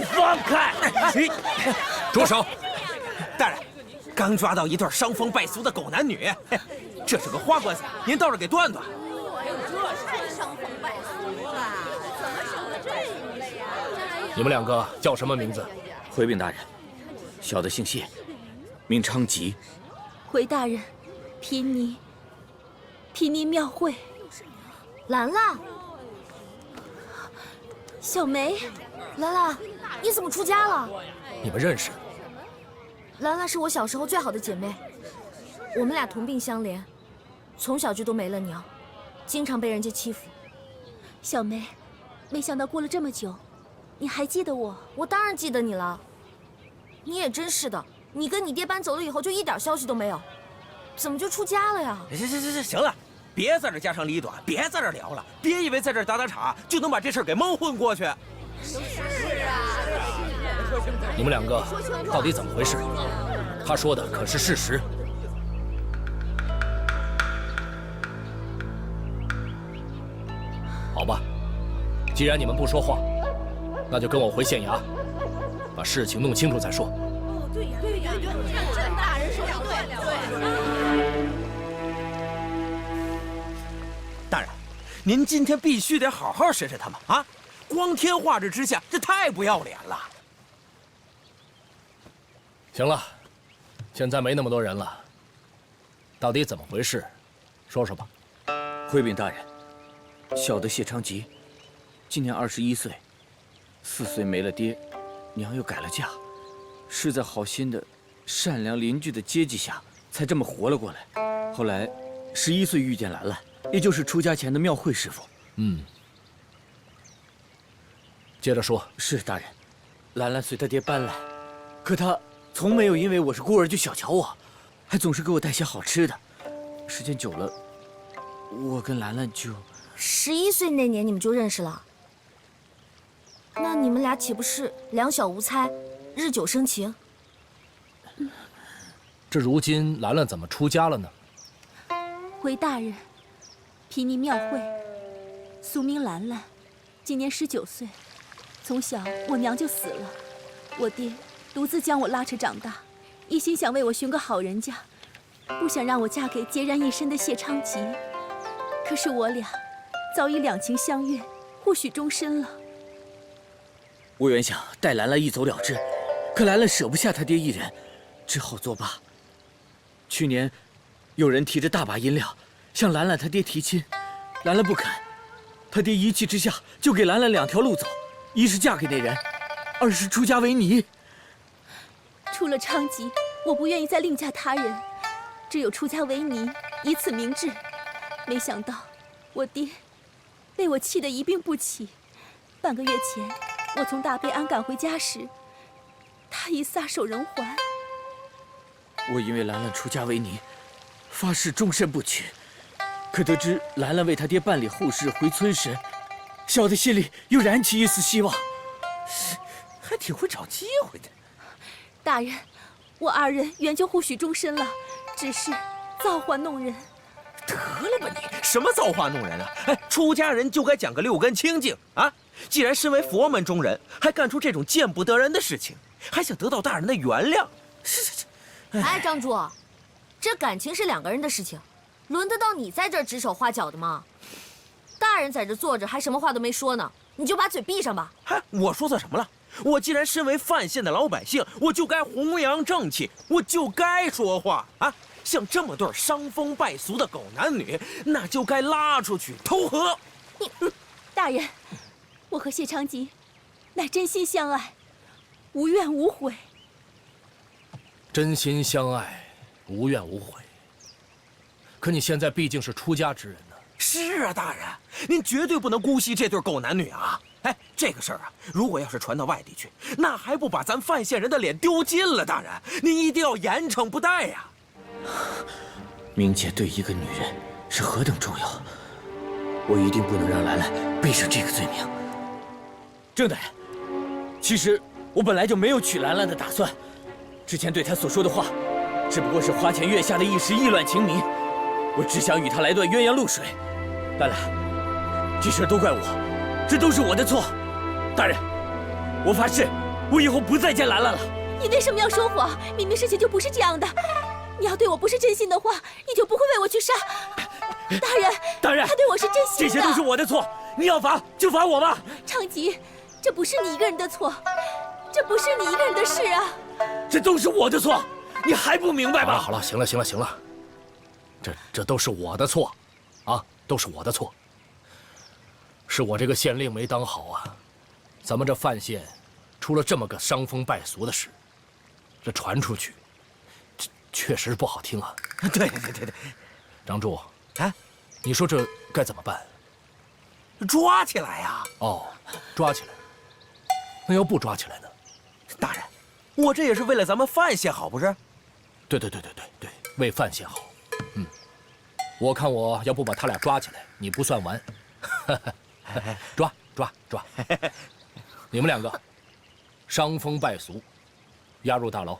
放开！住手！大人，刚抓到一对伤风败俗的狗男女，这是个花官司，您到这给断断。太伤风败俗了，怎么省得这样了呀？你们两个叫什么名字？回禀大人，小的姓谢，名昌吉。回大人，毗尼庙会。兰兰，小梅，兰兰，你怎么出家了？你们认识？兰兰是我小时候最好的姐妹，我们俩同病相怜，从小就都没了娘，经常被人家欺负。小梅，没想到过了这么久，你还记得我？我当然记得你了。你也真是的，你跟你爹搬走了以后就一点消息都没有，怎么就出家了呀？行了，别在这家长里短，别在这聊了，别以为在这打岔就能把这事给蒙混过去。是啊，你们两个到底怎么回事？他说的可是事实。好吧，既然你们不说话，那就跟我回县衙，把事情弄清楚再说。哦，对呀，郑大人说的对。大人，您今天必须得好好审审他们啊！光天化日之下，这太不要脸了。行了，现在没那么多人了，到底怎么回事？说说吧。回禀大人，小的谢昌吉，今年21岁，4岁没了爹，娘又改了嫁，是在好心的、善良邻居的接济下，才这么活了过来。后来，11岁遇见兰兰，也就是出家前的庙会师傅。接着说。是大人，兰兰随他爹搬来，可他从没有因为我是孤儿就小瞧我，还总是给我带些好吃的。时间久了，我跟兰兰就11岁那年你们就认识了？那你们俩岂不是两小无猜，日久生情？这如今兰兰怎么出家了呢？回大人，毗尼庙会，俗名兰兰，今年19岁。从小我娘就死了，我爹独自将我拉扯长大，一心想为我寻个好人家，不想让我嫁给孑然一身的谢昌吉。可是我俩早已两情相悦，互许终身了。我原想带兰兰一走了之，可兰兰舍不下他爹一人，只好作罢。去年，有人提着大把银两向兰兰他爹提亲，兰兰不肯，他爹一气之下就给兰兰2条路走。一是嫁给那人，二是出家为尼。除了昌吉，我不愿意再另嫁他人，只有出家为尼，以此明志。没想到我爹被我气得一病不起。半个月前，我从大悲庵赶回家时，他已撒手人寰。我因为兰兰出家为尼，发誓终身不娶。可得知兰兰为他爹办理后事回村时，小的心里又燃起一丝希望，还挺会找机会的。大人，我二人原就互许终身了，只是造化弄人。得了吧你，什么造化弄人啊！出家人就该讲个6根清净啊！既然身为佛门中人，还干出这种见不得人的事情，还想得到大人的原谅，哎，张珠，这感情是2个人的事情，轮得到你在这儿指手画脚的吗？大人在这坐着，还什么话都没说呢，你就把嘴闭上吧。我说错什么了？我既然身为范县的老百姓，我就该弘扬正气，我就该说话啊！像这么对伤风败俗的狗男女，那就该拉出去投河。大人，我和谢昌吉乃真心相爱，无怨无悔。真心相爱，无怨无悔。可你现在毕竟是出家之人呢。是啊，大人，您绝对不能姑息这对狗男女啊！这个事儿啊，如果要是传到外地去，那还不把咱范县人的脸丢尽了？大人，您一定要严惩不贷呀！明姐对一个女人是何等重要，我一定不能让兰兰背上这个罪名。郑大人，其实我本来就没有娶兰兰的打算，之前对她所说的话，只不过是花前月下的一时意乱情迷。我只想与她来段鸳鸯露水。兰兰，这事都怪我，这都是我的错。大人，我发誓我以后不再见兰兰了。你为什么要说谎？明明事情就不是这样的。你要对我不是真心的话，你就不会为我去杀。大人，他对我是真心的。这些都是我的错，你要罚就罚我吧。昌吉，这不是你一个人的错，这不是你一个人的事啊。这都是我的错，你还不明白吗？好了，行了，这都是我的错，啊，都是我的错。是我这个县令没当好啊，咱们这范县出了这么个伤风败俗的事，这传出去，这确实不好听啊。对，张柱，啊，你说这该怎么办？抓起来呀！哦，抓起来。那要不抓起来呢？大人，我这也是为了咱们范县好，不是？对，为范县好。我看我要不把他俩抓起来，你不算完。抓！你们两个伤风败俗，押入大牢，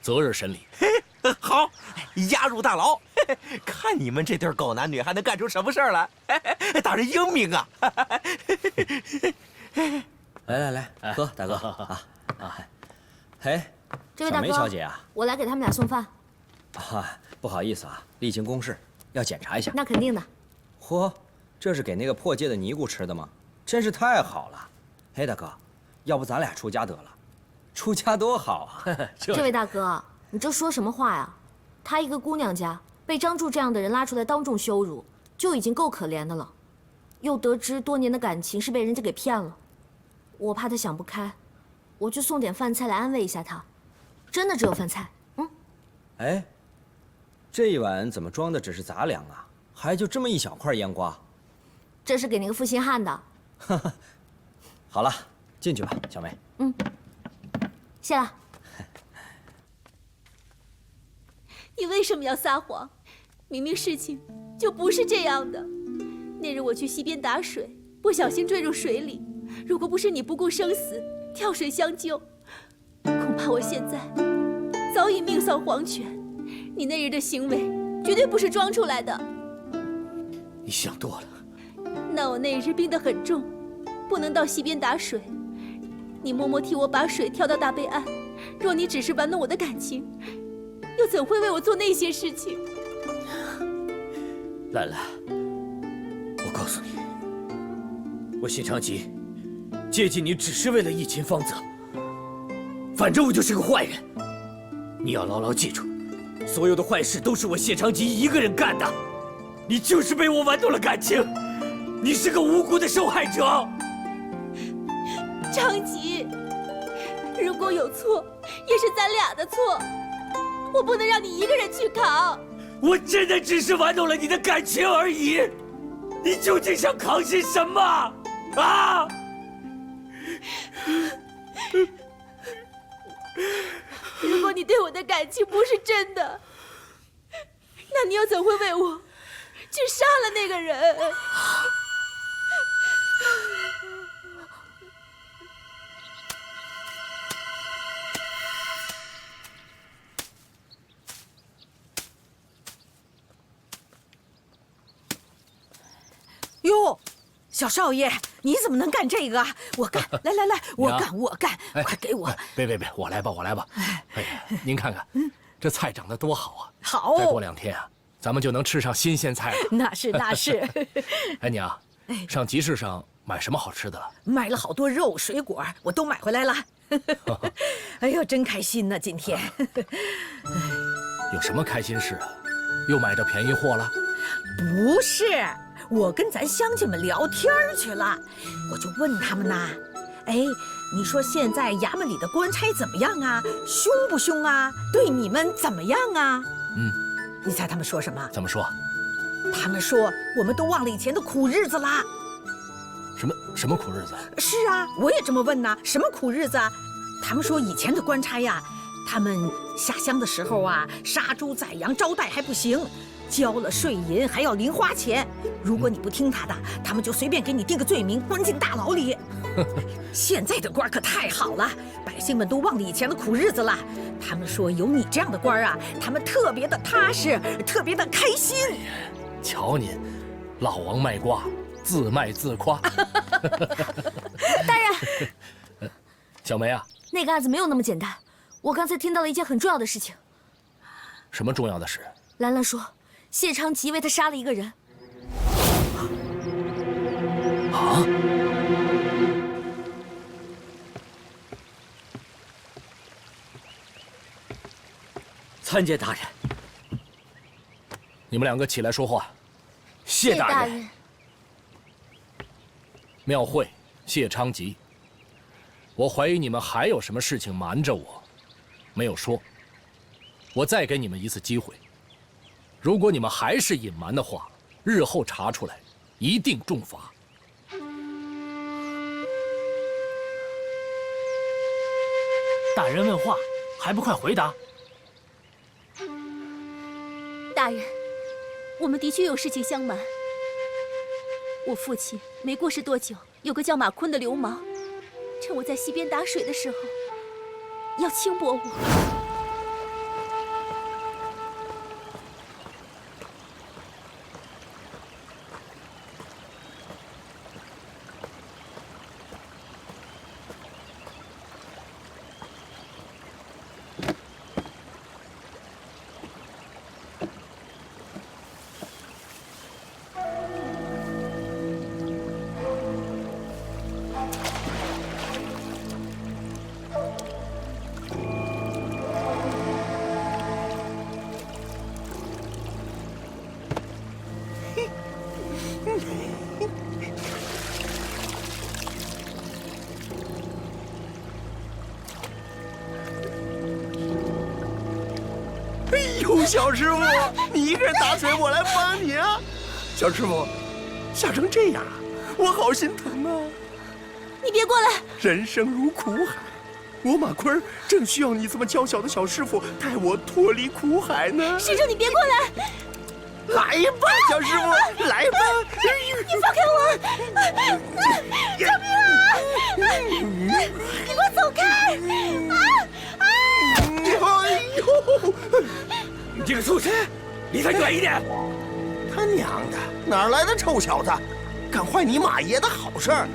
择日审理。好，押入大牢。看你们这对狗男女还能干出什么事儿来？大人英明啊！来，喝，大哥啊！嘿，这位大哥，小梅小姐啊，我来给他们俩送饭。不好意思啊，例行公事，要检查一下。那肯定的。嚯，这是给那个破戒的尼姑吃的吗？真是太好了。嘿，大哥，要不咱俩出家得了？出家多好啊！这位大哥，你这说什么话呀？她一个姑娘家，被张柱这样的人拉出来当众羞辱，就已经够可怜的了，又得知多年的感情是被人家给骗了，我怕她想不开，我去送点饭菜来安慰一下她。真的只有饭菜。哎，这一碗怎么装的只是杂粮啊？还就这么一小块腌瓜？这是给那个负心汉的。好了，进去吧，小梅。谢了。你为什么要撒谎？明明事情就不是这样的。那日我去溪边打水，不小心坠入水里，如果不是你不顾生死跳水相救，恐怕我现在早已命丧黄泉。你那日的行为绝对不是装出来的。你想多了。那我那日病得很重，不能到溪边打水。你默默替我把水挑到大备岸，若你只是玩弄我的感情，又怎会为我做那些事情？兰兰，我告诉你，我谢长吉接近你只是为了一琴芳泽，反正我就是个坏人。你要牢牢记住，所有的坏事都是我谢长吉一个人干的，你就是被我玩弄了感情，你是个无辜的受害者。长吉，如果有错，也是咱俩的错，我不能让你一个人去扛。我真的只是玩弄了你的感情而已，你究竟想扛些什么啊？如果你对我的感情不是真的，那你又怎会为我去杀了那个人？哟，小少爷，你怎么能干这个啊？我干，来，我干，快给我！别，我来吧。哎呀，您看看，这菜长得多好啊！好，再过2天啊，咱们就能吃上新鲜菜了。那是。哎，娘，上集市上买什么好吃的了？买了好多肉水果，我都买回来了。哎呦，真开心呢，今天。有什么开心事啊？又买着便宜货了？不是。我跟咱乡亲们聊天去了，我就问他们呐，你说现在衙门里的官差怎么样啊？凶不凶啊？对你们怎么样啊？你猜他们说什么？怎么说？他们说我们都忘了以前的苦日子啦。什么苦日子？是啊，我也这么问呐，什么苦日子啊？他们说以前的官差呀，他们下乡的时候啊，杀猪宰羊招待还不行。交了税银还要零花钱，如果你不听他的，他们就随便给你定个罪名，关进大牢里。现在的官可太好了，百姓们都忘了以前的苦日子了。他们说有你这样的官啊，他们特别的踏实，特别的开心。瞧您，老王卖瓜，自卖自夸。大人，小梅啊，那个案子没有那么简单。我刚才听到了一件很重要的事情。什么重要的事？兰兰说，谢昌吉为她杀了一个人。啊？参见大人。你们两个起来说话。谢大人。庙会，谢昌吉。我怀疑你们还有什么事情瞒着我，没有说。我再给你们一次机会，如果你们还是隐瞒的话，日后查出来，一定重罚。大人问话，还不快回答！大人，我们的确有事情相瞒。我父亲没过世多久，有个叫马坤的流氓，趁我在溪边打水的时候，要轻薄我。小师傅，你一个人打水，我来帮你啊！小师傅，吓成这样，我好心疼啊！你别过来！人生如苦海，我马坤正需要你这么娇小的小师傅带我脱离苦海呢。师叔，你别过来！来吧，小师傅，来吧！你放开我！救命啊！你给我走开！哎呦！你这个畜生，离他远一点！他娘的，哪来的臭小子，敢坏你马爷的好事儿？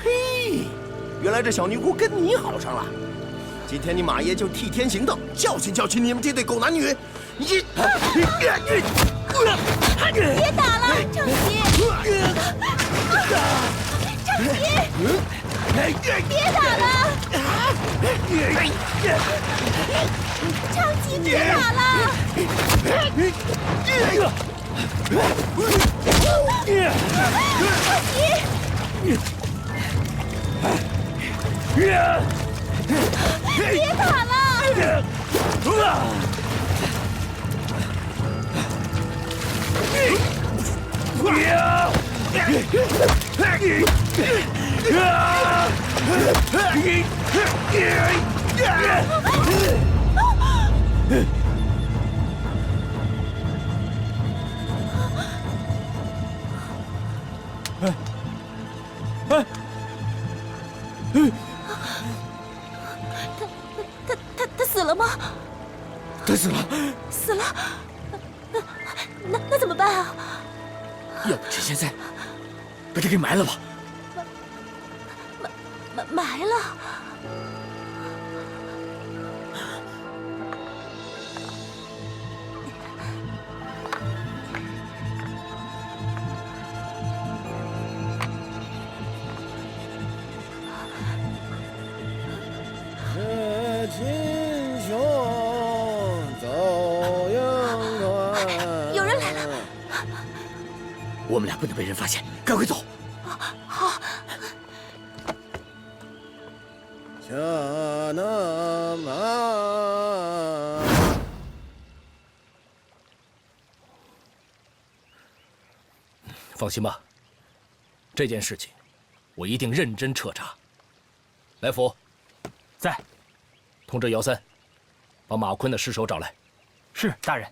嘿，原来这小尼姑跟你好上了。今天你马爷就替天行道，教训教训你们这对狗男女。你，别打了，正吉！正吉，别打了！昌吉，别打了！别打了！他死了吗？他死了。死了？那怎么办啊？要不趁现在把他给埋了吧。埋了。有人来了。我们俩不能被人发现，赶快走。好。放心吧，这件事情我一定认真彻查。来福，在。通知姚三，把马坤的尸首找来。是，大人。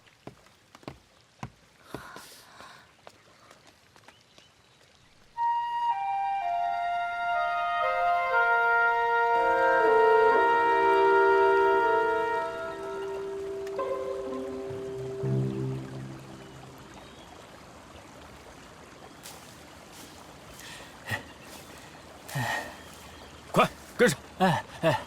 跟上。哎哎，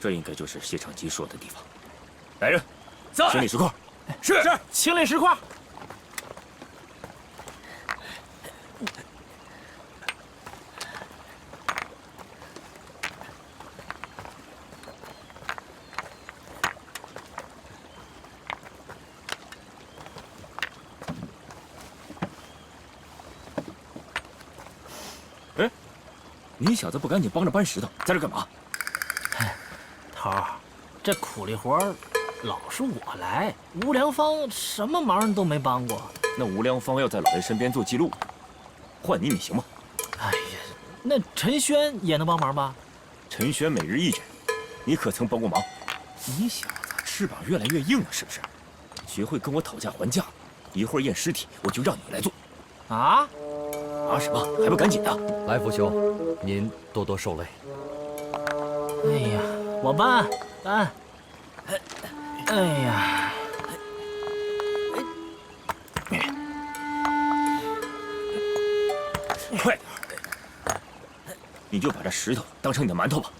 这应该就是谢长吉说的地方。来人，在清理石块。是，清理石块。哎，你小子不赶紧帮着搬石头，在这干嘛？头儿，这苦力活儿老是我来，吴良芳什么忙都没帮过。那吴良芳要在老爷身边做记录，换你行吗？哎呀，那陈轩也能帮忙吧？陈轩每日一诊，你可曾帮过忙？你小子翅膀越来越硬了，是不是？学会跟我讨价还价，一会儿验尸体我就让你来做。啊？啊什么？还不赶紧的！来福兄，您多多受累。哎呀，我搬。哎呀，快点！你就把这石头当成你的馒头吧。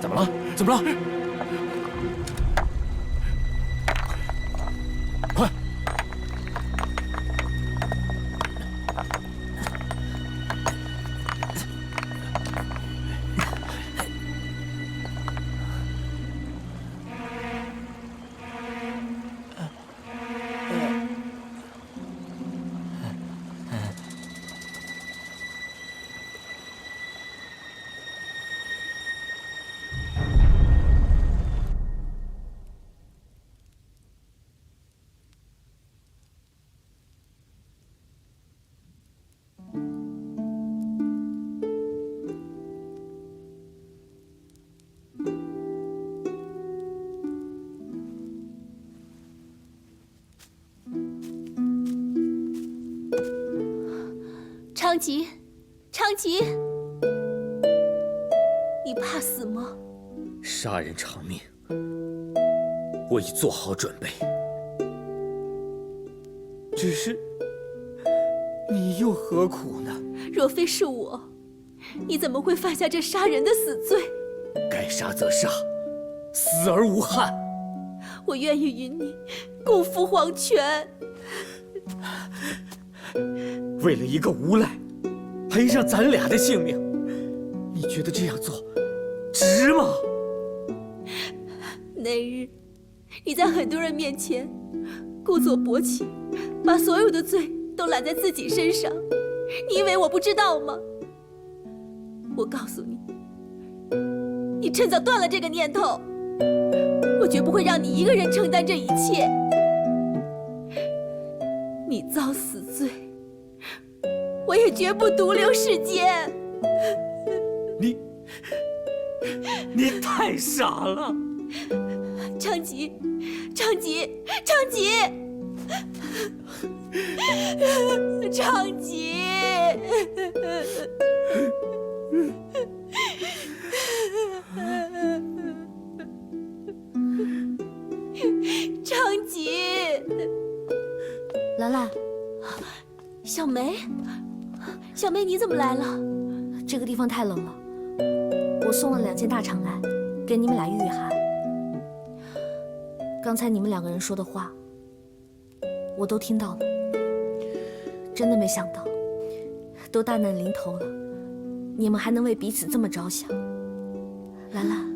怎么了？怎么了？快！昌吉，昌吉，你怕死吗？杀人偿命，我已做好准备。只是，你又何苦呢？若非是我，你怎么会犯下这杀人的死罪？该杀则杀，死而无憾。我愿意与你共赴黄泉。为了一个无赖，赔上咱俩的性命，你觉得这样做值吗？那日，你在很多人面前故作薄情，把所有的罪都揽在自己身上，你以为我不知道吗？我告诉你，你趁早断了这个念头，我绝不会让你一个人承担这一切。你遭死罪，我也绝不独留世间。你太傻了，昌吉，昌吉，昌吉，昌吉！昌吉，兰兰，小梅，小梅，你怎么来了？这个地方太冷了，我送了2件大氅来，给你们俩御御寒。刚才你们2个人说的话，我都听到了。真的没想到，都大难临头了，你们还能为彼此这么着想。兰兰，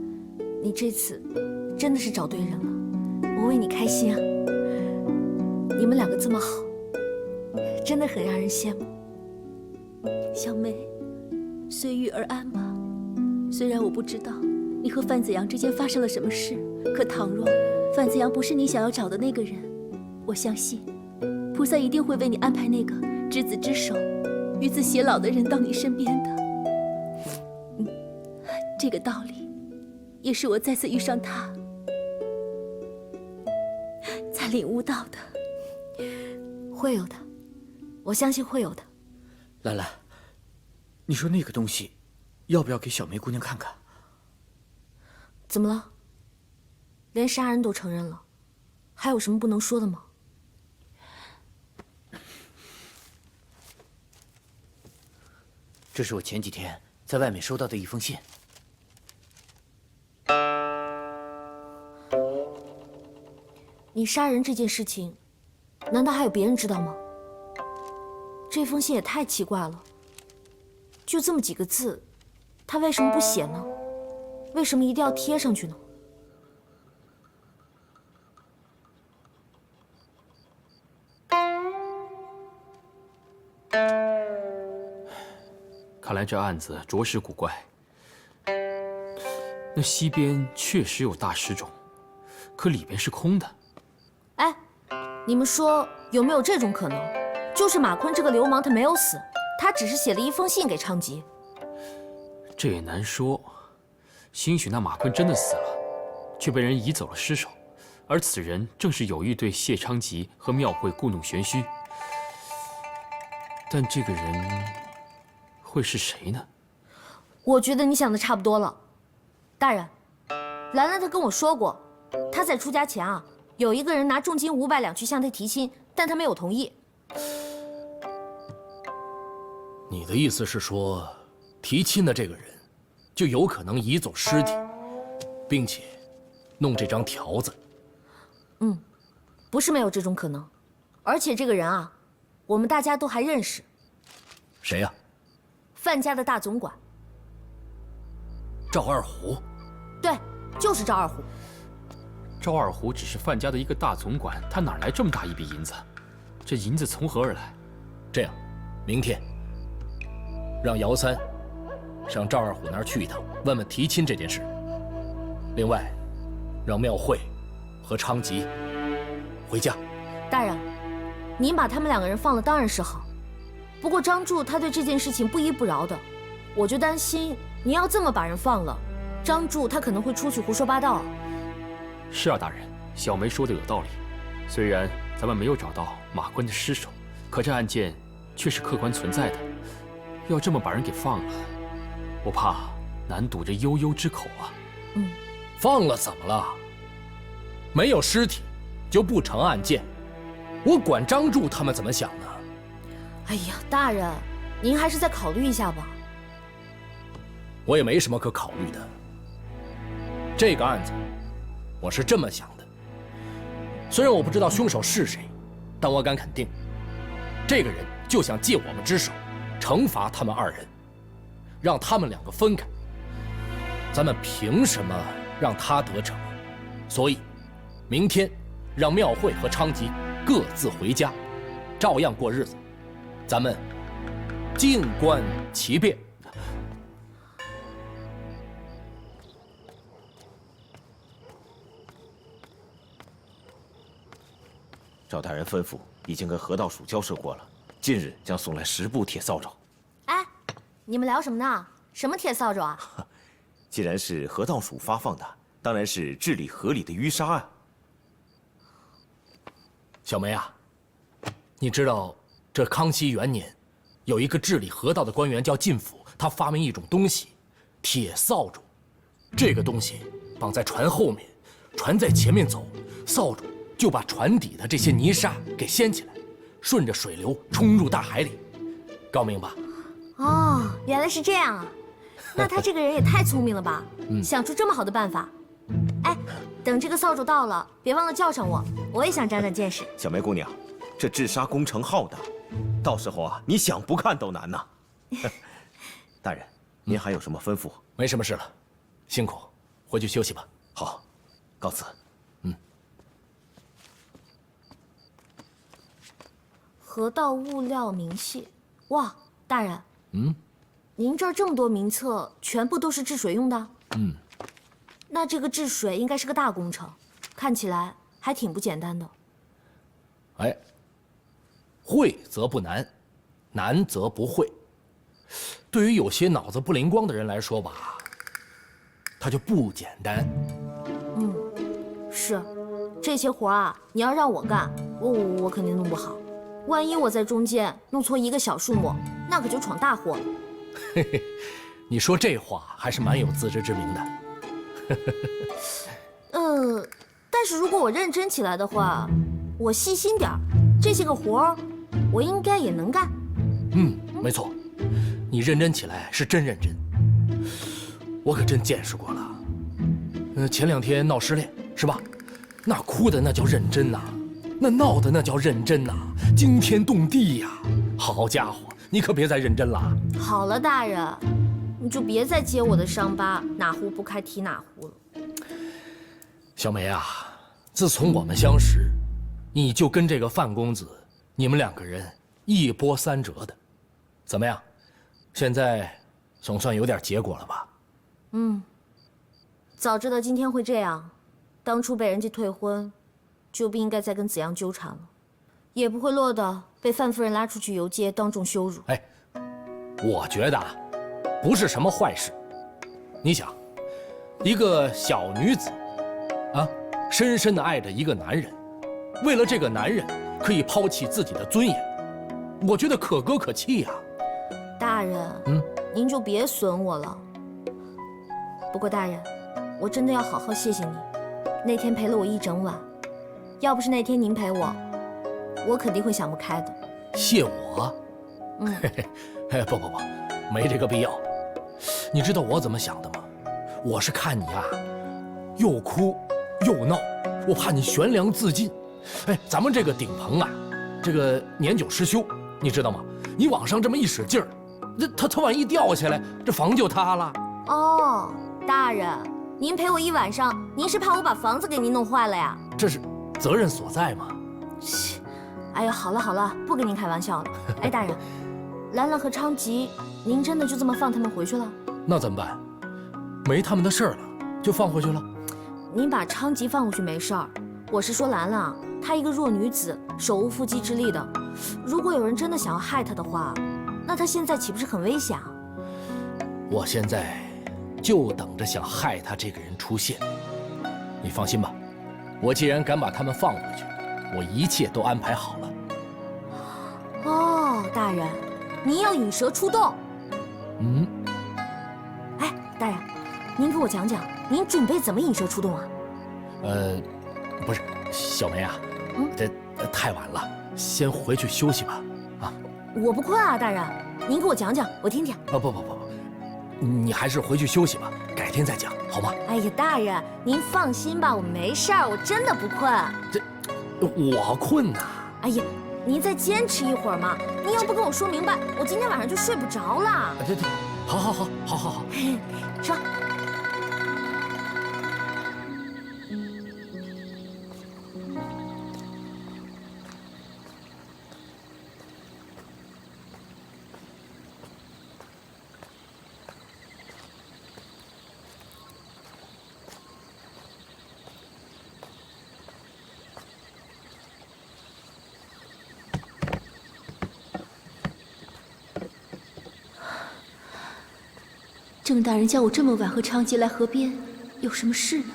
你这次真的是找对人了，我为你开心啊！你们2个这么好，真的很让人羡慕。小梅，随遇而安吧。虽然我不知道你和范子阳之间发生了什么事，可倘若范子阳不是你想要找的那个人，我相信菩萨一定会为你安排那个执子之手、与子偕老的人到你身边的。这个道理，也是我再次遇上他才领悟到的。会有的，我相信会有的。兰兰，你说那个东西，要不要给小梅姑娘看看？怎么了？连杀人都承认了，还有什么不能说的吗？这是我前几天在外面收到的一封信。你杀人这件事情，难道还有别人知道吗？这封信也太奇怪了，就这么几个字，他为什么不写呢？为什么一定要贴上去呢？看来这案子着实古怪。那西边确实有大石冢，可里边是空的。哎，你们说有没有这种可能？就是马坤这个流氓他没有死，他只是写了一封信给昌吉。这也难说，兴许那马坤真的死了，却被人移走了尸首，而此人正是有意对谢昌吉和庙会故弄玄虚。但这个人会是谁呢？我觉得你想的差不多了，大人。兰兰她跟我说过，她在出家前啊，有一个人拿重金500两去向她提亲，但她没有同意。你的意思是说，提亲的这个人就有可能移走尸体，并且弄这张条子？不是没有这种可能，而且这个人啊，我们大家都还认识。谁呀？范家的大总管。赵二虎。对，就是赵二虎。赵二虎只是范家的一个大总管，他哪来这么大一笔银子？这银子从何而来？这样，明天让姚三上赵二虎那儿去一趟，问问提亲这件事。另外，让庙会和昌吉回家。大人，您把他们2个人放了当然是好，不过张柱他对这件事情不依不饶的，我就担心您要这么把人放了，张柱他可能会出去胡说八道啊。是啊，大人，小梅说的有道理。虽然咱们没有找到马坤的尸首，可这案件却是客观存在的。要这么把人给放了，我怕难堵这悠悠之口啊。放了怎么了？没有尸体就不成案件，我管张柱他们怎么想呢？哎呀，大人，您还是再考虑一下吧。我也没什么可考虑的。这个案子，我是这么想的。虽然我不知道凶手是谁，但我敢肯定，这个人就想借我们之手，惩罚他们2人，让他们2个分开。咱们凭什么让他得逞？所以，明天让庙会和昌吉各自回家，照样过日子。咱们静观其变。赵大人吩咐已经跟河道署交涉过了，近日将送来10部铁扫帚。哎，你们聊什么呢？什么铁扫帚啊？既然是河道署发放的，当然是治理河里的淤沙啊。小梅啊，你知道这康熙元年，有一个治理河道的官员叫靳辅，他发明一种东西，铁扫帚。这个东西绑在船后面，船在前面走，扫帚就把船底的这些泥沙给掀起来，顺着水流冲入大海里，高明吧？哦，原来是这样啊！那他这个人也太聪明了吧，想出这么好的办法。哎，等这个扫帚到了，别忘了叫上我，我也想长长见识。小梅姑娘，这治沙工程浩大，到时候啊，你想不看都难呐。大人，您还有什么吩咐？没什么事了，辛苦，回去休息吧。好，告辞。河道物料明细，哇，大人，您这儿这么多名册，全部都是治水用的？那这个治水应该是个大工程，看起来还挺不简单的。哎，会则不难，难则不会。对于有些脑子不灵光的人来说吧，它就不简单。是，这些活啊，你要让我干，我肯定弄不好。万一我在中间弄错一个小数目，那可就闯大祸了。嘿嘿，你说这话还是蛮有自知之明的。但是如果我认真起来的话，我细心点儿，这些个活儿，我应该也能干。没错，你认真起来是真认真。我可真见识过了。前2天闹失恋是吧？那哭的那叫认真呐，那闹的那叫认真呐，惊天动地呀！好家伙，你可别再认真了。好了，大人，你就别再揭我的伤疤，哪壶不开提哪壶了。小梅啊，自从我们相识，你就跟这个范公子，你们2个人一波三折的，怎么样？现在总算有点结果了吧？早知道今天会这样，当初被人家退婚，就不应该再跟子阳纠缠了，也不会落得被范夫人拉出去游街，当众羞辱。哎，我觉得不是什么坏事。你想，一个小女子深深地爱着一个男人，为了这个男人可以抛弃自己的尊严，我觉得可歌可泣呀。大人，您就别损我了。不过大人，我真的要好好谢谢你，那天陪了我一整晚，要不是那天您陪我，我肯定会想不开的。谢我？不，没这个必要。你知道我怎么想的吗？我是看你啊，又哭又闹，我怕你悬梁自尽。咱们这个顶棚啊，这个年久失修，你知道吗？你往上这么一使劲儿，它万一掉下来，这房就塌了。哦，大人，您陪我一晚上，您是怕我把房子给您弄坏了呀？这是责任所在嘛。哎呀，好了，不跟您开玩笑了。哎，大人，兰兰和昌吉，您真的就这么放他们回去了？那怎么办？没他们的事儿了，就放回去了。您把昌吉放回去没事儿，我是说兰兰啊，她一个弱女子，手无缚鸡之力的，如果有人真的想要害她的话，那她现在岂不是很危险啊？我现在就等着想害她这个人出现。你放心吧，我既然敢把他们放回去，我一切都安排好了。哦，大人，您要引蛇出洞。哎，大人，您给我讲讲，您准备怎么引蛇出洞啊？不是，小梅啊，这太晚了，先回去休息吧。啊，我不困啊，大人，您给我讲讲，我听听。不，你还是回去休息吧，改天再讲，好吗？哎呀，大人，您放心吧，我没事儿，我真的不困。我困呐。哎呀，您再坚持一会儿嘛，您要不跟我说明白，我今天晚上就睡不着了。对，好。说。郑大人叫我这么晚和昌吉来河边，有什么事呢？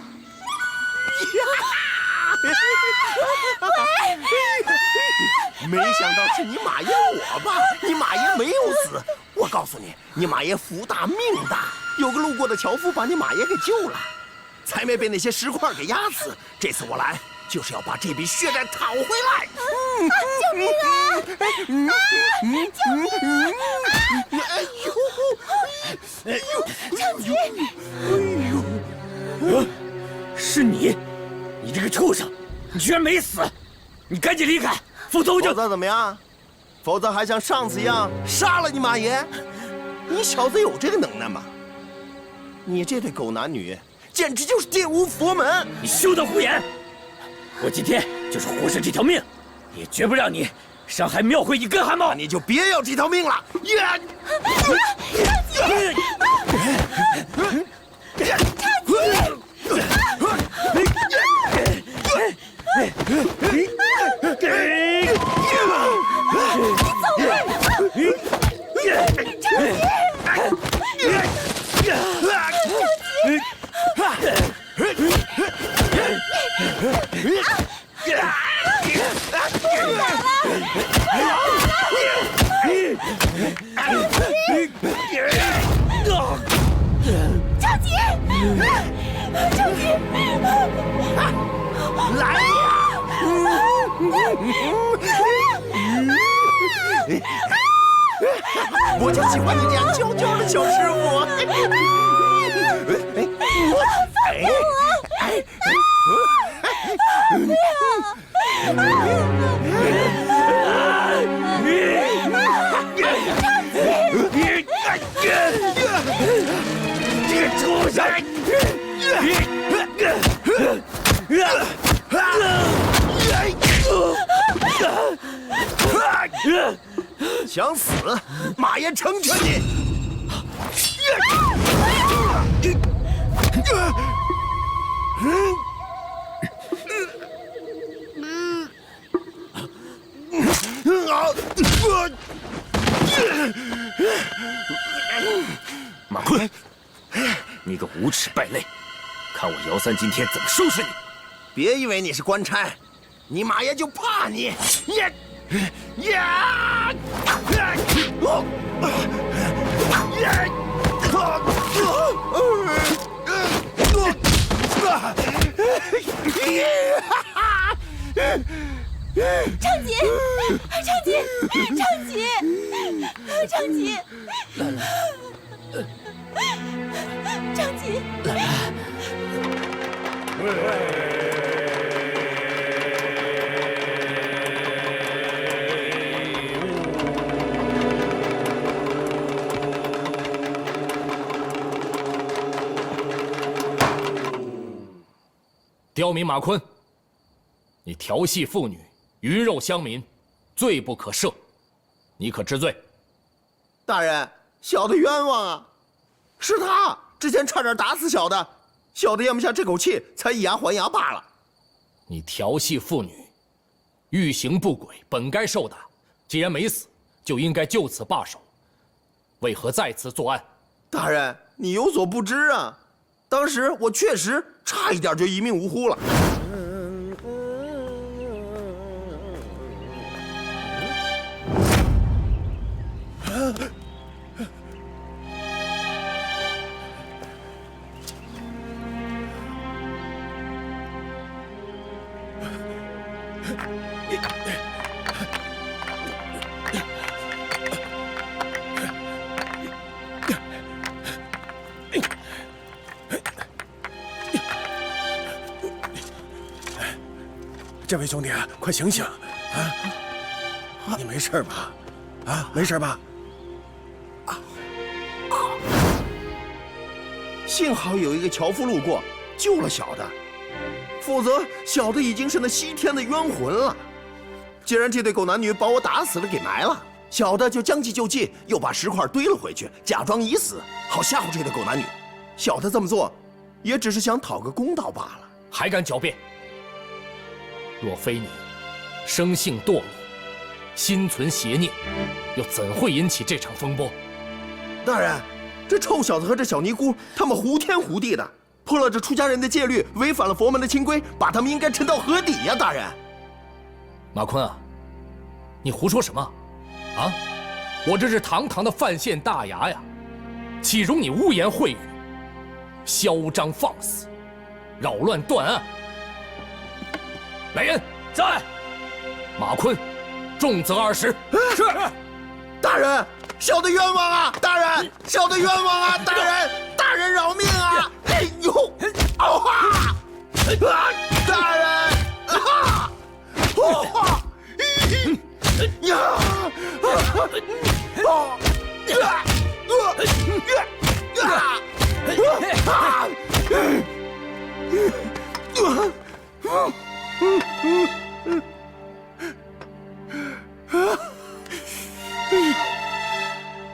没想到是你马爷我吧？你马爷没有死，我告诉你，你马爷福大命大，有个路过的樵夫把你马爷给救了，才没被那些石块给压死。这次我来就是要把这笔血债讨回来。救命啊！救命啊！昌吉！是你这个畜生，你居然没死！你赶紧离开，否则我就……否则怎么样？否则还像上次一样杀了你马爷？你小子有这个能耐吗？你这对狗男女，简直就是玷污佛门！你休得胡言！我今天就是活剩这条命，也绝不让你伤害庙会一根汗毛。那你就别要这条命了！我就喜欢你这样娇娇的小师傅。这个畜生！想死，马爷成全你！马坤，你个无耻败类，看我姚三今天怎么收拾你！别以为你是官差，你马爷就怕你！昌吉，昌吉，昌吉，昌吉，昌吉，刁民马坤，你调戏妇女，鱼肉乡民，罪不可赦，你可知罪？大人，小的冤枉啊！是他之前差点打死小的，小的咽不下这口气，才以牙还牙罢了。你调戏妇女，欲行不轨，本该受打。既然没死，就应该就此罢手，为何再次作案？大人，你有所不知啊，当时我确实差一点就一命呜呼了。这位兄弟，快醒醒！啊，你没事吧？啊，没事吧？幸好有一个樵夫路过，救了小的，否则小的已经是那西天的冤魂了。既然这对狗男女把我打死了给埋了，小的就将计就计，又把石块堆了回去，假装已死，好吓唬这对狗男女。小的这么做，也只是想讨个公道罢了。还敢狡辩？若非你生性堕落，心存邪念，又怎会引起这场风波？大人，这臭小子和这小尼姑，他们胡天胡地的，破了这出家人的戒律，违反了佛门的清规，把他们应该沉到河底呀！大人，马坤啊，你胡说什么？啊，我这是堂堂的范县大衙呀，岂容你污言秽语，嚣张放肆，扰乱断案！来人，在！马坤，重责20。是。大人，小的冤枉啊！大人，小的冤枉啊！大人，大人饶命啊！哎呦，啊！大人，啊！呀！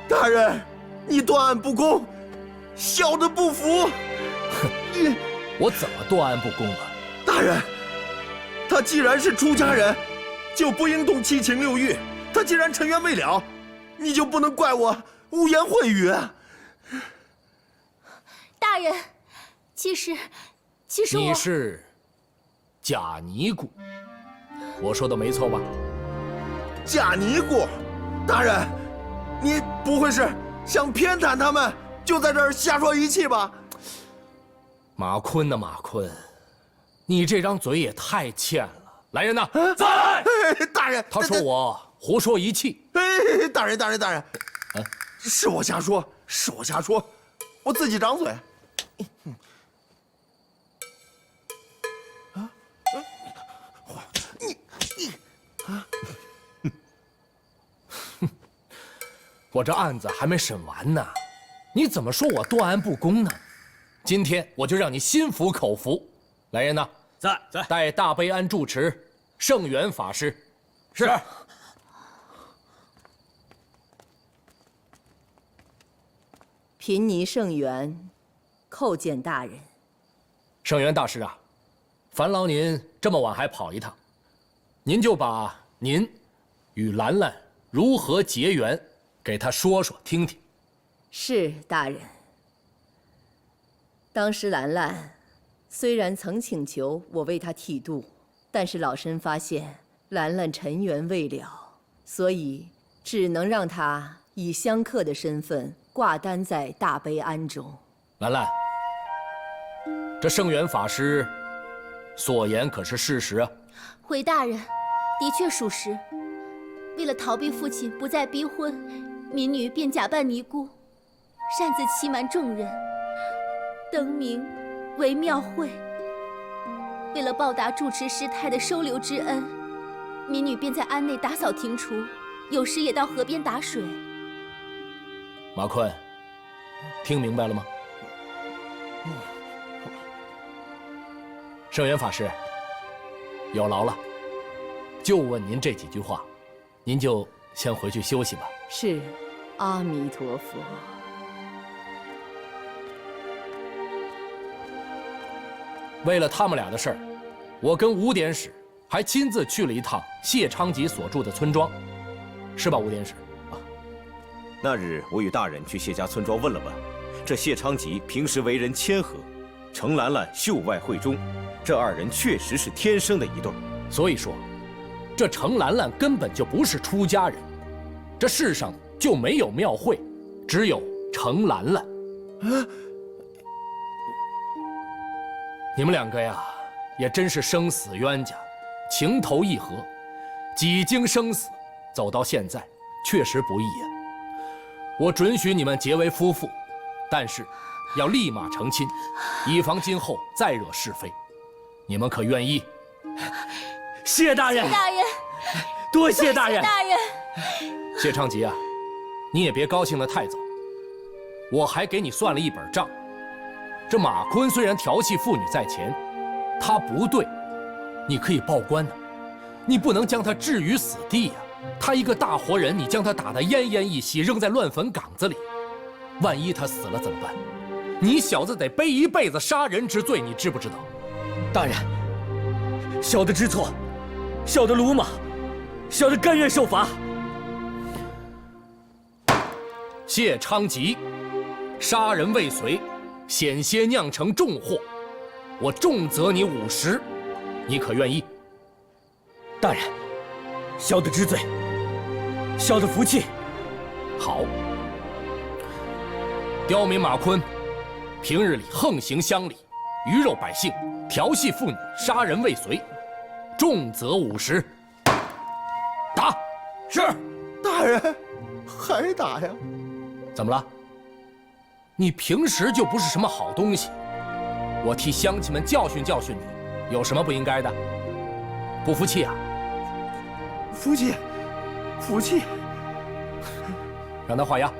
大人，你断案不公，小的不服。哼，我怎么断案不公了？大人，他既然是出家人，就不应动七情六欲。他既然沉冤未了，你就不能怪我污言秽语啊！大人，其实我……你是假尼姑，我说的没错吧？假尼姑，大人，你不会是想偏袒他们，就在这儿瞎说一气吧？马坤呐，马坤，你这张嘴也太欠了！来人呐，在！大人，他说我胡说一气。大人，是我瞎说，我自己张嘴。我这案子还没审完呢，你怎么说我断案不公呢？今天我就让你心服口服。来人呐，在。带大悲庵住持圣元法师。是。贫尼圣元，叩见大人。圣元大师啊，烦劳您这么晚还跑一趟，您就把您与兰兰如何结缘给他说说听听。是大人。当时兰兰虽然曾请求我为她剃度，但是老身发现兰兰尘缘未了，所以只能让她以香客的身份挂单在大悲庵中。兰兰，这圣元法师所言可是事实啊？回大人，的确属实。为了逃避父亲不再逼婚，民女便假扮尼姑，擅自欺瞒众人，登名为庙会。为了报答住持师太的收留之恩，民女便在庵内打扫庭除，有时也到河边打水。马坤，听明白了吗？圣元法师，有劳了，就问您这几句话，您就先回去休息吧。是，阿弥陀佛。为了他们俩的事儿，我跟吴典史还亲自去了一趟谢昌吉所住的村庄，是吧，吴典史？那日我与大人去谢家村庄问了问，这谢昌吉平时为人谦和，程兰兰秀外慧中，这二人确实是天生的一对。所以说，这程兰兰根本就不是出家人，这世上就没有庙会，只有程兰兰。你们两个呀，也真是生死冤家，情投意合，几经生死，走到现在，确实不易呀。我准许你们结为夫妇，但是要立马成亲，以防今后再惹是非。你们可愿意？谢大人，大人，多谢大人。大人，谢昌吉啊，你也别高兴得太早。我还给你算了一本账。这马坤虽然调戏妇女在前，他不对，你可以报官呢。你不能将他置于死地呀。他一个大活人，你将他打得奄奄一息，扔在乱坟岗子里，万一他死了怎么办？你小子得背一辈子杀人之罪，你知不知道？大人，小的知错，小的鲁莽，小的甘愿受罚。谢昌吉，杀人未遂，险些酿成重祸，我重责你50，你可愿意？大人，小的知罪，小的服气。好。刁民马坤，平日里横行乡里，鱼肉百姓，调戏妇女，杀人未遂，重责50。打！是。大人，还打呀？怎么了？你平时就不是什么好东西，我替乡亲们教训教训你，有什么不应该的？不服气啊？服气，服气。让他画押。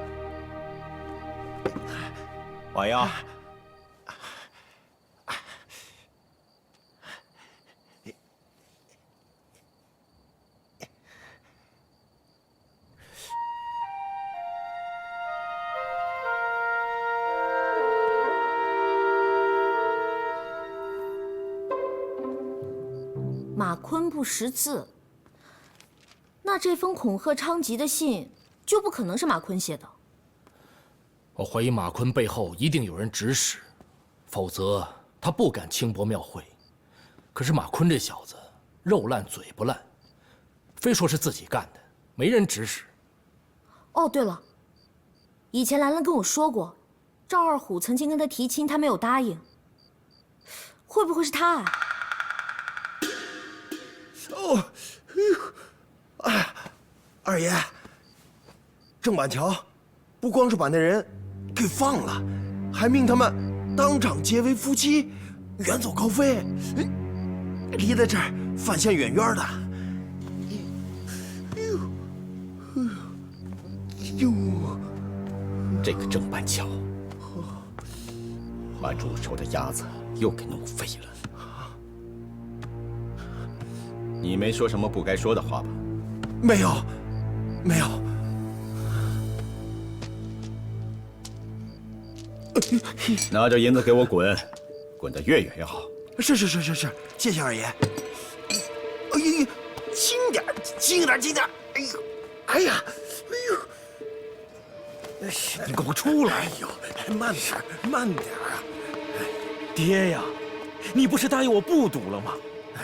画押。马坤不识字，那这封恐吓昌吉的信就不可能是马坤写的。我怀疑马坤背后一定有人指使，否则他不敢轻薄庙会。可是马坤这小子肉烂嘴不烂，非说是自己干的，没人指使。哦，对了，以前兰兰跟我说过，赵二虎曾经跟他提亲，他没有答应。会不会是他啊？哎，二爷，郑板桥不光是把那人给放了，还命他们当场结为夫妻，远走高飞，离在这儿范县远远的。这个郑板桥把煮熟的鸭子又给弄飞了。你没说什么不该说的话吧？没有，没有。拿着银子给我滚，滚得越远越好。是，谢谢二爷。哎呀，轻点，轻点，轻点！哎呀，你给我出来！哎呦，慢点，慢点啊！爹呀，你不是答应我不赌了吗？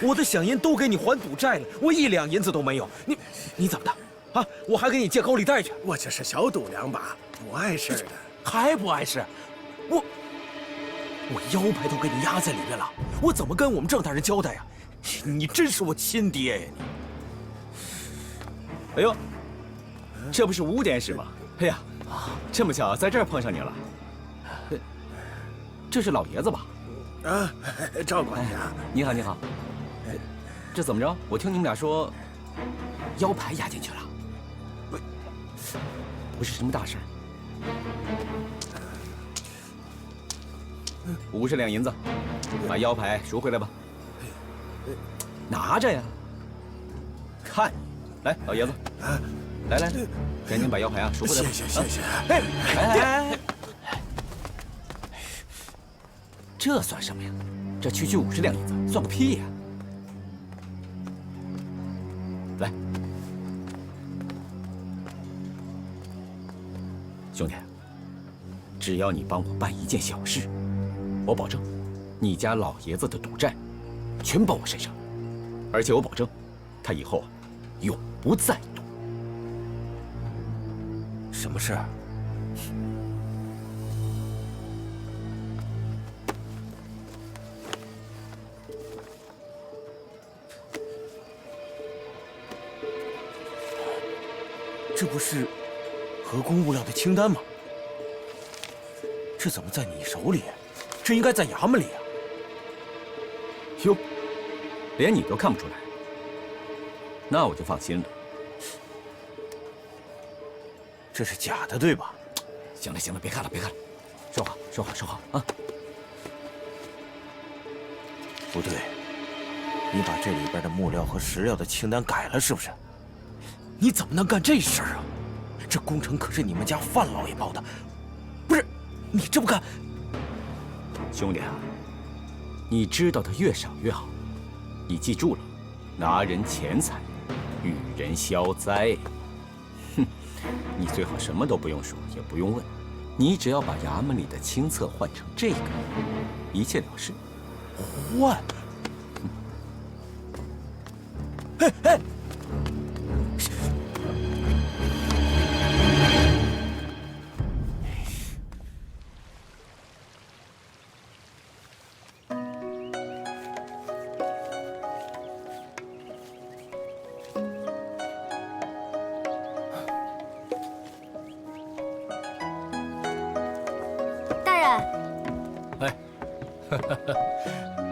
我的响银都给你还赌债了，我1两银子都没有。你怎么的？啊，我还给你借高利贷去。我这是小赌2把，不碍事的。还不碍事？我腰牌都给你压在里面了，我怎么跟我们郑大人交代呀？你真是我亲爹呀！哎呦，这不是5点使吗？哎呀，这么巧在这儿碰上你了。这是老爷子吧？啊，赵管家，你好，你好。这怎么着？我听你们俩说，腰牌压进去了，不是什么大事。50两银子，把腰牌赎回来吧。拿着呀。看你，来，老爷子，来，赶紧把腰牌啊赎回来吧。谢谢。哎，这算什么呀？这区50两银子，算个屁呀！来，兄弟，只要你帮我办一件小事，我保证，你家老爷子的赌债全包我身上，而且我保证，他以后永不再赌。什么事？这不是河工物料的清单吗？这怎么在你手里？这应该在衙门里啊！哟，连你都看不出来，那我就放心了。这是假的，对吧？行了，别看了，说好啊！不对，你把这里边的木料和石料的清单改了，是不是？你怎么能干这事儿啊？这工程可是你们家范老爷包的，不是？你这么干，兄弟啊，你知道的越少越好。你记住了，拿人钱财，与人消灾。哼，你最好什么都不用说，也不用问，你只要把衙门里的清册换成这个，一切了事。换？哎！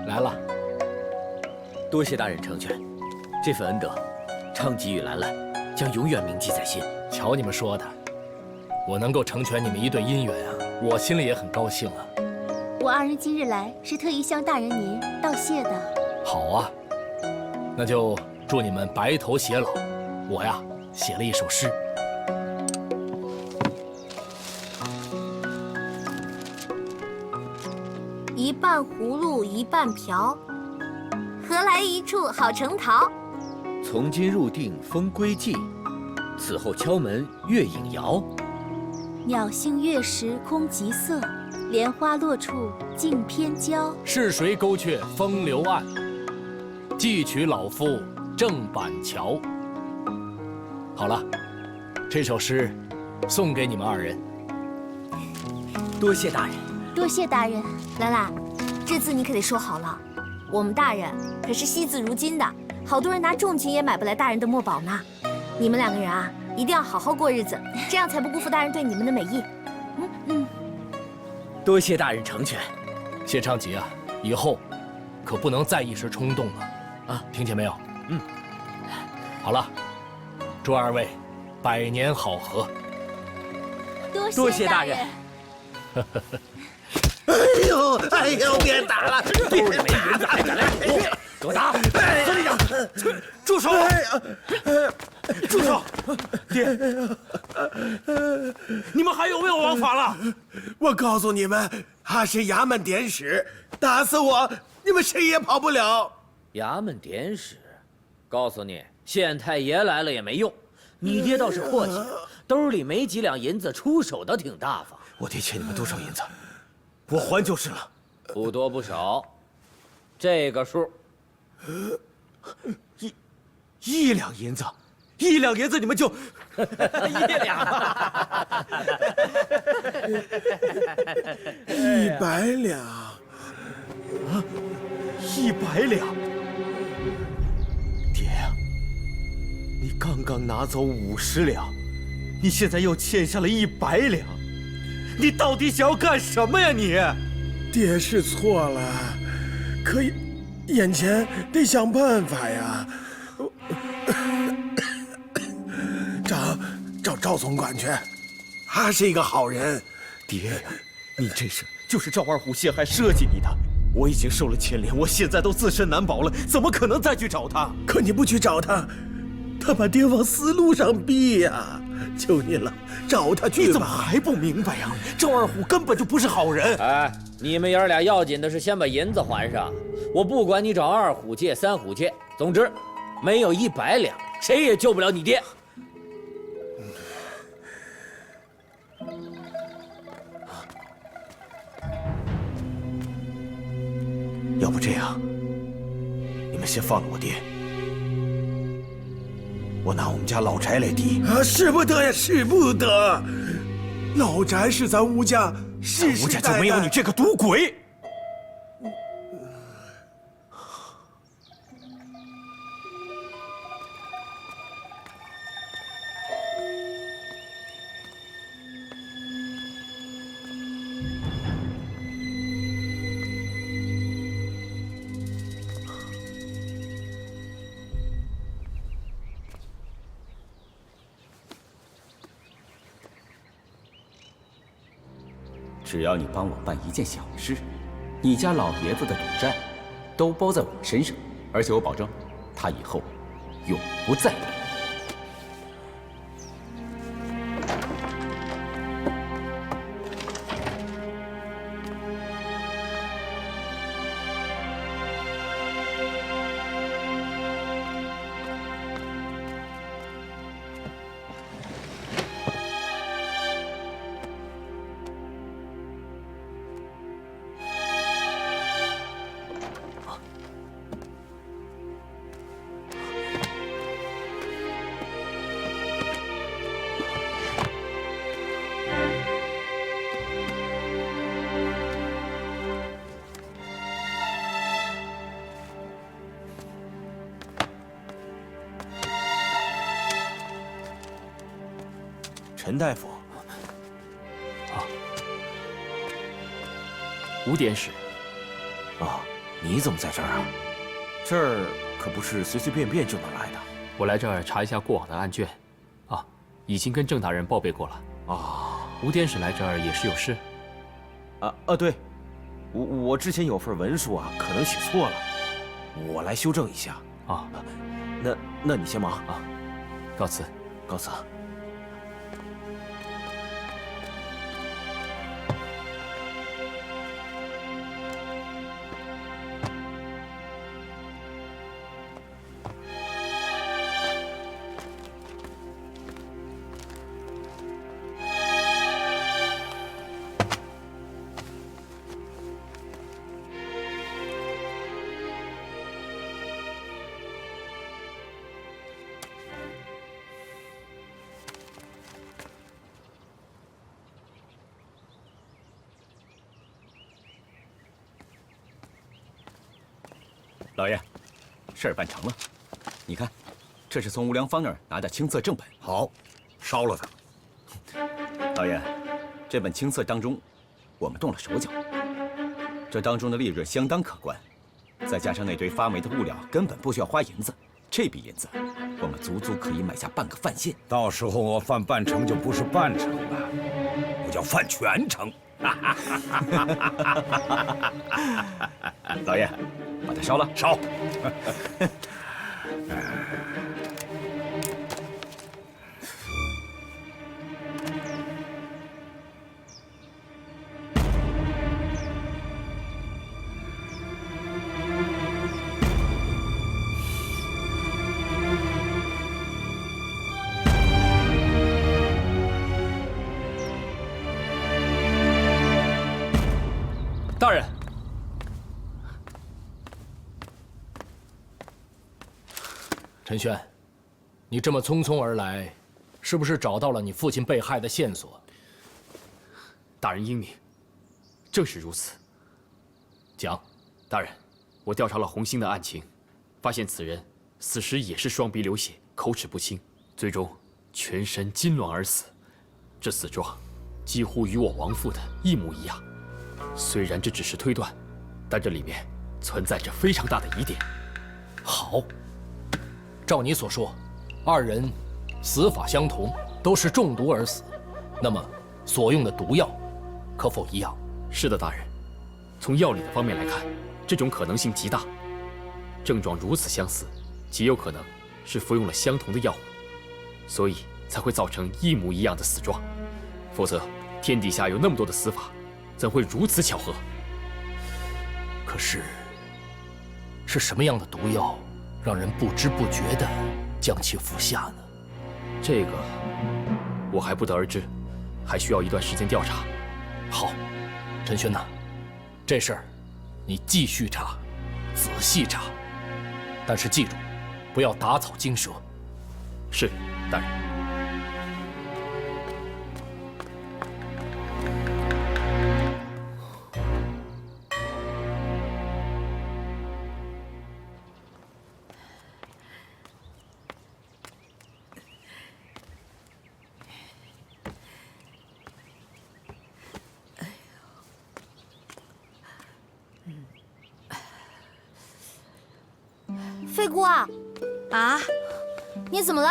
来了，多谢大人成全，这份恩德，昌吉与兰兰将永远铭记在心。瞧你们说的，我能够成全你们一段姻缘啊，我心里也很高兴啊。我2人今日来是特意向大人您道谢的。好啊，那就祝你们白头偕老。我呀，写了一首诗。一半葫芦一半瓢，何来一处好成桃？从今入定风归尽，此后敲门月影摇。鸟性月时空极色，莲花落处尽偏娇。是谁勾却风流岸？寄取老夫郑板桥。好了，这首诗送给你们2人。多谢大人。多谢大人。兰兰，这字你可得说好了，我们大人可是惜字如金的，好多人拿重金也买不来大人的墨宝呢。你们2个人啊，一定要好好过日子，这样才不辜负大人对你们的美意。多谢大人成全。谢昌吉啊，以后可不能再一时冲动了啊，听见没有？好了，祝2位百年好合。多谢大人。哎呦，别打了！都是没人打来，给我打！孙队长，住手！住手！爹，你们还有没有王法了？我告诉你们，他是衙门典史，打死我，你们谁也跑不了。衙门典史，告诉你，县太爷来了也没用。你爹倒是阔气，兜里没几两银子，出手倒挺大方。我爹欠你们多少银子，我还就是了。不多不少，这个数。1两银子，1两银子你们就1两，100两啊，100两。爹呀，你刚刚拿走50两，你现在又欠下了100两，你到底想要干什么呀你？爹是错了，可以，眼前得想办法呀。找赵总管去，他是一个好人。爹呀，你这是就是赵二虎陷害设计你的，我已经受了牵连，我现在都自身难保了，怎么可能再去找他？可你不去找他，他把爹往死路上逼呀！求你了，找他去吧。你怎么还不明白呀？赵二虎根本就不是好人。哎，你们爷俩要紧的是先把银子还上。我不管你找2虎借、3虎借，总之没有100两，谁也救不了你爹。要不这样，你们先放了我爹，我拿我们家老宅来抵。啊，使不得呀，使不得！老宅是咱吴家世世代代，吴家就没有你这个赌鬼。只要你帮我办一件小事，你家老爷子的赌债都包在我身上，而且我保证，他以后永不再赌。陈大夫，吴典史，你怎么在这儿啊？这儿可不是随随便便就能来的。我来这儿查一下过往的案卷，已经跟郑大人报备过了。吴典史来这儿也是有事。对，我之前有份文书可能写错了，我来修正一下。那你先忙啊，告辞。告辞。老爷，事儿办成了。你看，这是从无良芳那儿拿的青册正本。好，烧了它。老爷，这本青册当中，我们动了手脚，这当中的利润相当可观，再加上那堆发霉的物料，根本不需要花银子。这笔银子，我们足足可以买下半个范县。到时候我范半城就不是半城了，我叫范全城。老爷，把它烧了。烧。大人，陈轩，你这么匆匆而来，是不是找到了你父亲被害的线索？大人英明，正是如此。讲，大人，我调查了红星的案情，发现此人死时也是双鼻流血，口齿不清，最终全身痉挛而死。这死状几乎与我亡父的一模一样。虽然这只是推断，但这里面存在着非常大的疑点。好，照你所说，二人死法相同，都是中毒而死。那么所用的毒药可否一样？是的，大人。从药理的方面来看，这种可能性极大。症状如此相似，极有可能是服用了相同的药物，所以才会造成一模一样的死状。否则，天底下有那么多的死法，怎会如此巧合？可是，是什么样的毒药，让人不知不觉地将其服下呢？这个我还不得而知，还需要一段时间调查。好，陈轩呐，这事儿你继续查，仔细查，但是记住，不要打草惊蛇。是，大人。飞姑啊，啊，你怎么了？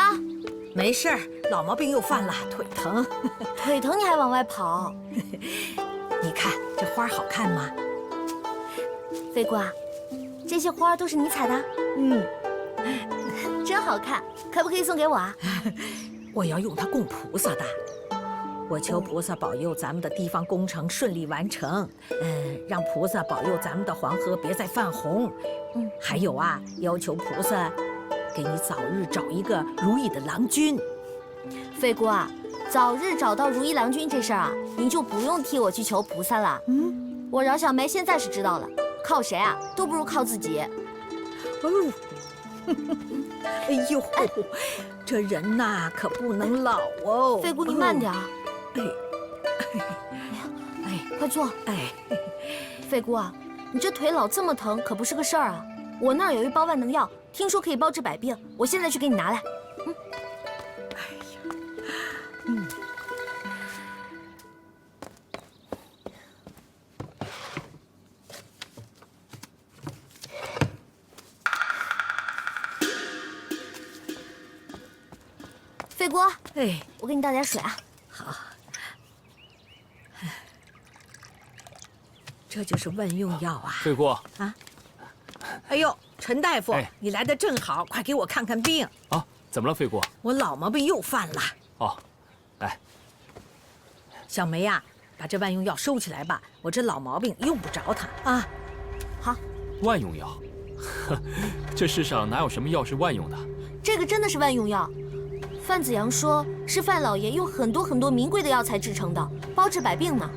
没事儿，老毛病又犯了，腿疼。腿疼你还往外跑？你看这花好看吗？飞姑啊，这些花都是你采的？嗯，真好看，可不可以送给我啊？我要用它供菩萨的。我求菩萨保佑咱们的地方工程顺利完成，让菩萨保佑咱们的黄河别再泛洪。还有啊，要求菩萨给你早日找一个如意的郎君。飞姑啊，早日找到如意郎君这事儿啊，您就不用替我去求菩萨了。我饶小梅现在是知道了，靠谁啊都不如靠自己。哎呦，这人呐可不能老哦。飞姑，你慢点。快坐。飞姑啊，你这腿老这么疼，可不是个事儿啊。我那儿有一包万能药，听说可以包治百病，我现在去给你拿来。飞姑，我给你倒点水啊。好。这就是万用药啊！飞姑啊！哎呦，陈大夫，你来的正好，快给我看看病啊！怎么了，飞姑？我老毛病又犯了。哦，来，小梅呀，把这万用药收起来吧，我这老毛病用不着它啊。好。万用药？这世上哪有什么药是万用的？这个真的是万用药。范子阳说是范老爷用很多名贵的药材制成的，包治百病呢。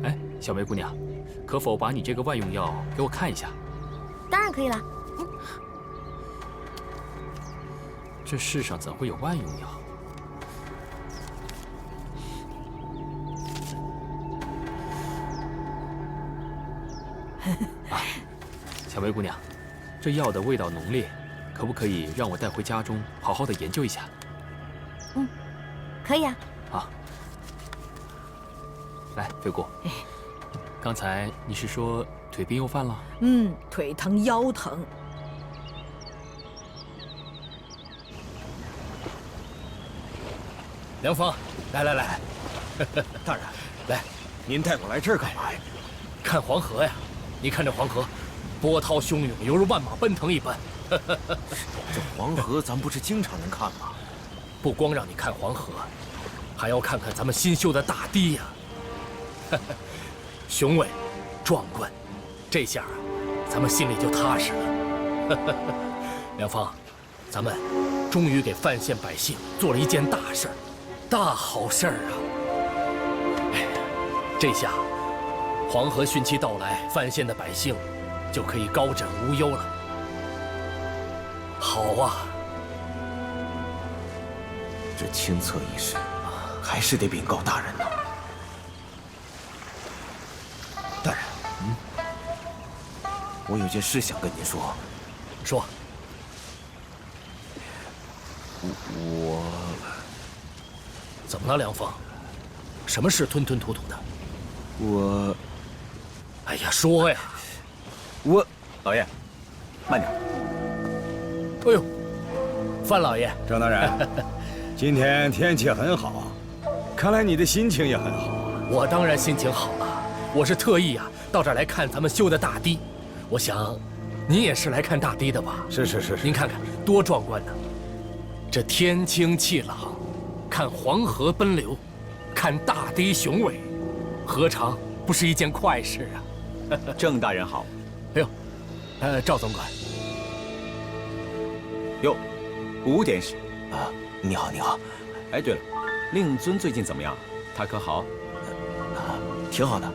哎，小梅姑娘。可否把你这个万用药给我看一下？当然可以了。这世上怎会有万用药？啊，小梅姑娘，这药的味道浓烈，可不可以让我带回家中好好的研究一下？嗯，可以啊。好，来，飞姑，刚才你是说腿病又犯了？腿疼腰疼。梁芳，来，大人，来，您带我来这儿干嘛呀？看黄河呀！你看这黄河，波涛汹涌，犹如万马奔腾一般。这黄河咱不是经常能看吗？不光让你看黄河，还要看看咱们新修的大堤呀！雄伟、壮观，这下啊，咱们心里就踏实了。梁芳，咱们终于给范县百姓做了一件大事儿，大好事儿啊！哎，这下黄河汛期到来，范县的百姓就可以高枕无忧了。好啊！这清测一事，还是得禀告大人呢。大人，我有件事想跟您说。说。我怎么了，梁芳？什么事吞吞吐吐的？我……哎呀，说呀！老爷，慢点。哎呦，范老爷，郑大人，今天天气很好，看来你的心情也很好啊。我当然心情好了，我是特意到这儿来看咱们修的大堤。我想，您也是来看大堤的吧？是。您看看多壮观呢！这天清气朗，看黄河奔流，看大堤雄伟，何尝不是一件快事啊？郑大人好。哎呦，赵总管。哟，5点使啊，你好。哎，对了，令尊最近怎么样？他可好？挺好的。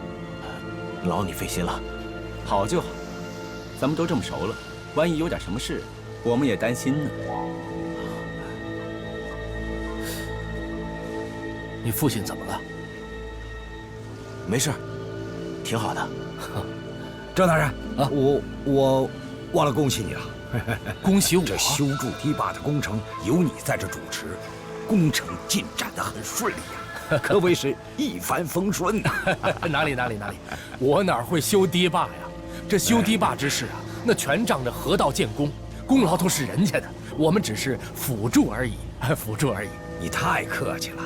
劳你费心了。好就好，咱们都这么熟了，万一有点什么事，我们也担心呢。你父亲怎么了？没事，挺好的。郑大人啊，我忘了恭喜你了。恭喜我！这修筑堤坝的工程有你在这主持，工程进展得很顺利呀，可谓是一帆风顺呐。哪里，我哪会修堤坝呀？这修堤坝之事啊，那全仗着河道建功，功劳都是人家的，我们只是辅助而已。你太客气了，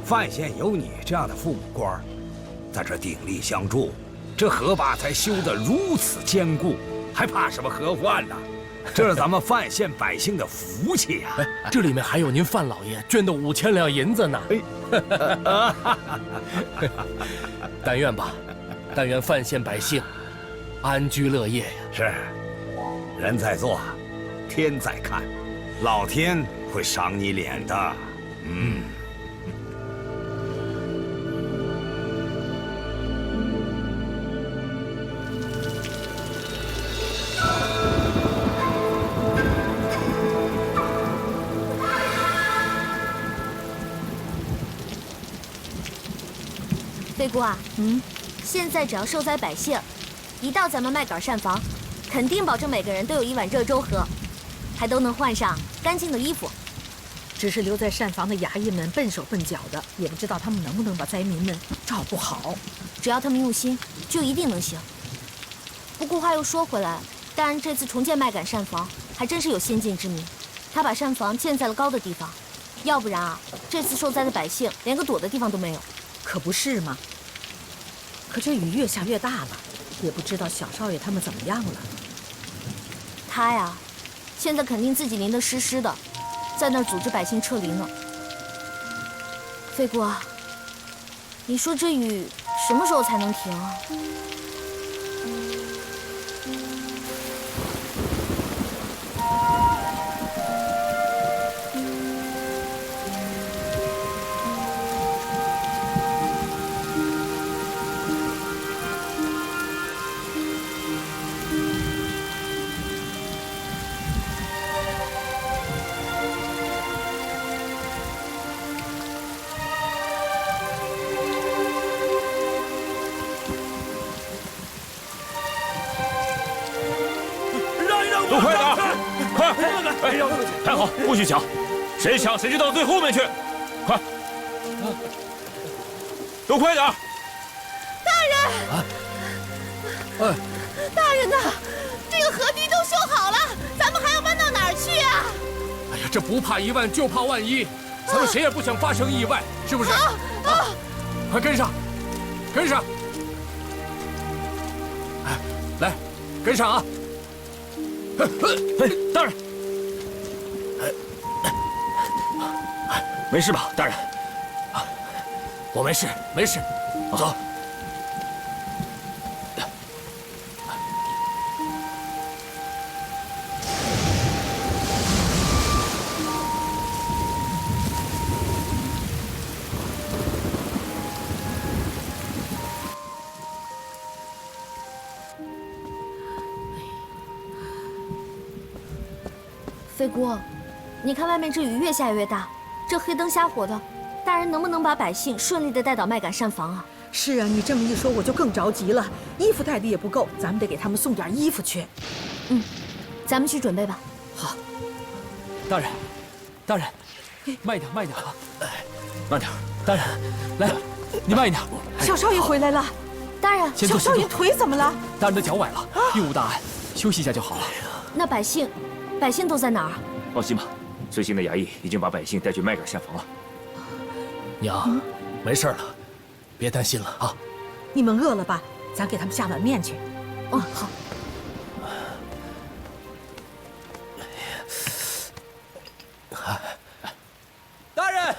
范县有你这样的父母官，在这鼎力相助，这河坝才修得如此坚固，还怕什么河患呢？这是咱们范县百姓的福气呀！这里面还有您范老爷捐的5000两银子呢。但愿吧，但愿范县百姓安居乐业呀。是，人在做，天在看，老天会赏你脸的。飞姑啊，现在只要受灾百姓，一到咱们麦秆膳房，肯定保证每个人都有一碗热粥喝，还都能换上干净的衣服。只是留在膳房的衙役们笨手笨脚的，也不知道他们能不能把灾民们照顾好。只要他们用心，就一定能行。不过话又说回来，大人这次重建麦秆膳房，还真是有先见之明。他把膳房建在了高的地方，要不然啊，这次受灾的百姓连个躲的地方都没有。可不是吗？可这雨越下越大了，也不知道小少爷他们怎么样了。他呀，现在肯定自己淋得湿湿的，在那儿组织百姓撤离呢。飞姑啊，你说这雨什么时候才能停啊？都快点，快！哎，还好，不许抢，谁抢谁就到最后面去，快，都快点！大人，大人呐，这个河堤都修好了，咱们还要搬到哪儿去啊？哎呀，这不怕一万就怕万一，咱们谁也不想发生意外，是不是？快跟上，跟上！哎，来，跟上啊！大人，没事吧，大人？我没事，没事，走。飞姑，你看外面这雨越下越大，这黑灯瞎火的，大人能不能把百姓顺利的带到麦秆膳房啊？是啊，你这么一说，我就更着急了。衣服带的也不够，咱们得给他们送点衣服去。咱们去准备吧。好。大人，大人，慢一点，慢一点啊！慢点，大人，来，你慢一点。小少爷回来了。大人，小少爷腿怎么了？大人的脚崴了，并无大碍，休息一下就好了。那百姓都在哪儿？放心吧，随行的衙役已经把百姓带去麦秆膳房了。娘，没事了，别担心了啊。你们饿了吧？咱给他们下碗面去。哦，好。大人，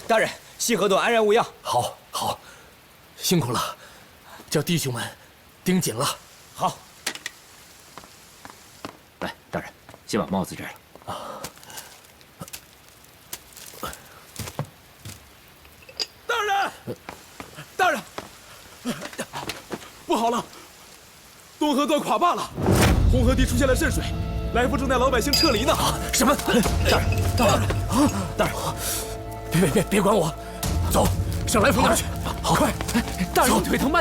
大人，西河段安然无恙。好，好，辛苦了，叫弟兄们盯紧了。好。来，大人，先把帽子摘了。大人，大人，不好了，东河段垮坝了，红河堤出现了渗水，来福正带老百姓撤离呢。什么？大人，大人，别管我，走，上来福那儿去。好，快！大人，腿疼，慢。